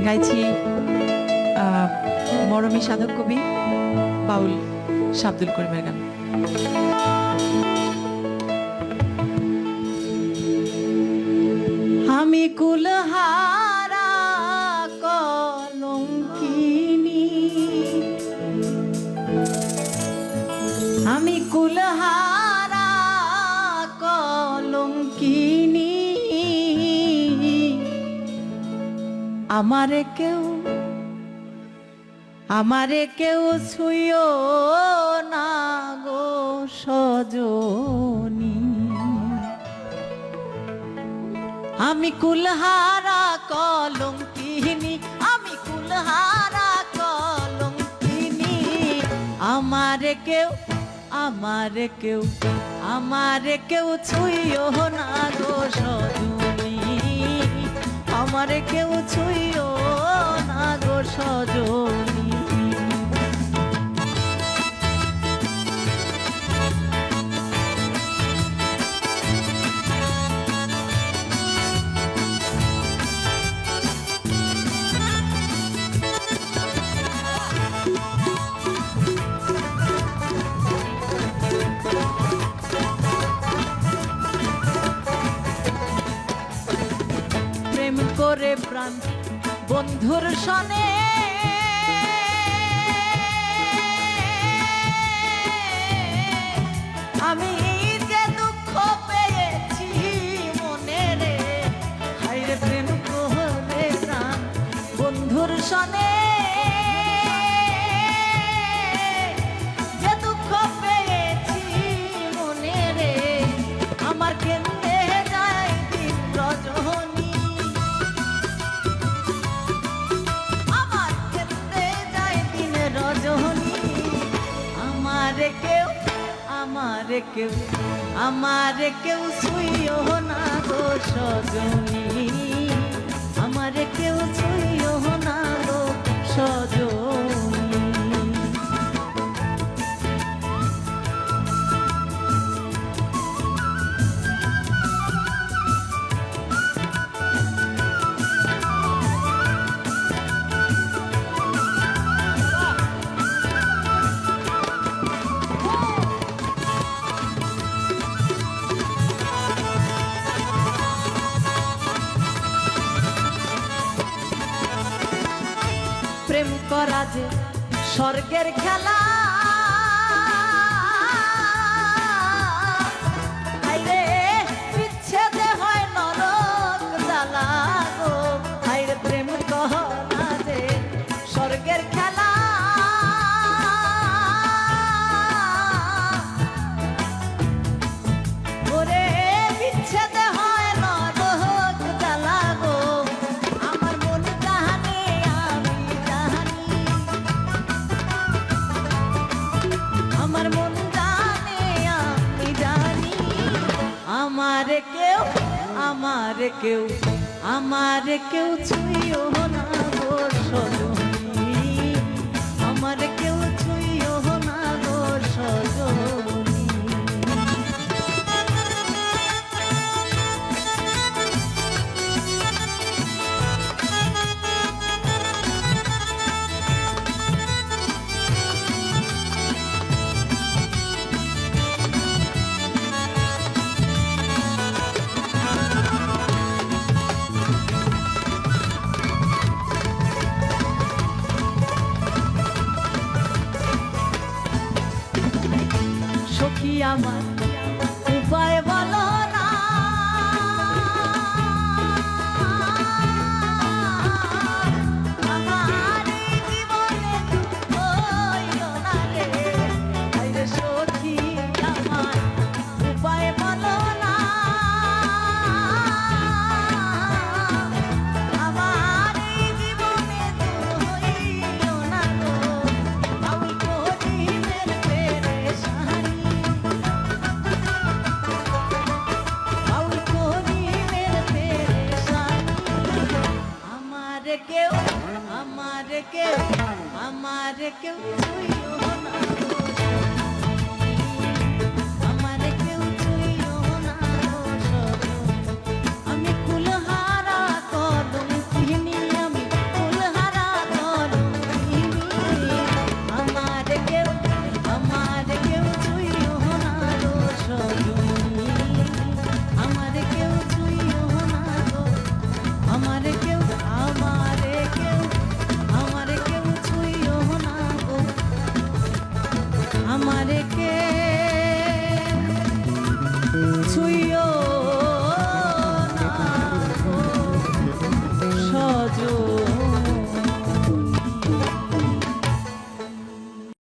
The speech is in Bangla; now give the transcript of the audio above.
গাইছি মরমী সাধক কবি বাউল শাব্দুল করিমের গান। আমি কুলহারা কলঙ্কিনী, আমি কুলহারা কলঙ্কিনী, আমারে কেউ ছুঁয়ো না গো সজনী। আমি কুলহারা কলঙ্কিনী, আমি কুলহারা কলঙ্কিনী, আমারে কেউ ছুঁয়ো না গো সজনী, আমারে কেউ ছুঁয়ো না গো সজনী। প্রেম করে প্রাণ বন্ধুর সনে, আমি যে দুঃখ পেয়েছি মনে রে, হায়রে প্রেম করে প্রাণ বন্ধুর সনে, যে দুঃখ পেয়েছি মনে রে, আমার কেন্দ্রে যায় দিন রজনী, আমারে কেউ ছুঁয়ো না গো সজনী, আমারে কেউ ছুঁয়ো না গো সজনী। প্রেম করা যে স্বর্গের খেলা, হায়রে বিচ্ছেদে হয় নরক জ্বালা গো, হায়রে প্রেম করা যে স্বর্গের খেলা, ওরে বিচ্ছেদে হয় নরক জ্বালা গো, আমার মন জানে আমি জানি, আমার মন জানে আমি জানি, আমারে কেউ ছুঁয়ো না গো সজনী, আমারে কেউ ছুঁয়ো না গো সজনী। সখী আমার উপায় বলো না, আমার জীবনে হইলো না রে, হায়রে সখী আমার উপায় বলো না, আমার জীবনে হইলো না গো বাউল করিমের পেরেশানি, আমারে কেউ ছুঁয়ো না গো, আমারে কেউ ছুঁয়ো না গো সজনী, আমি কুলহারা কলঙ্কিনী, আমি দুই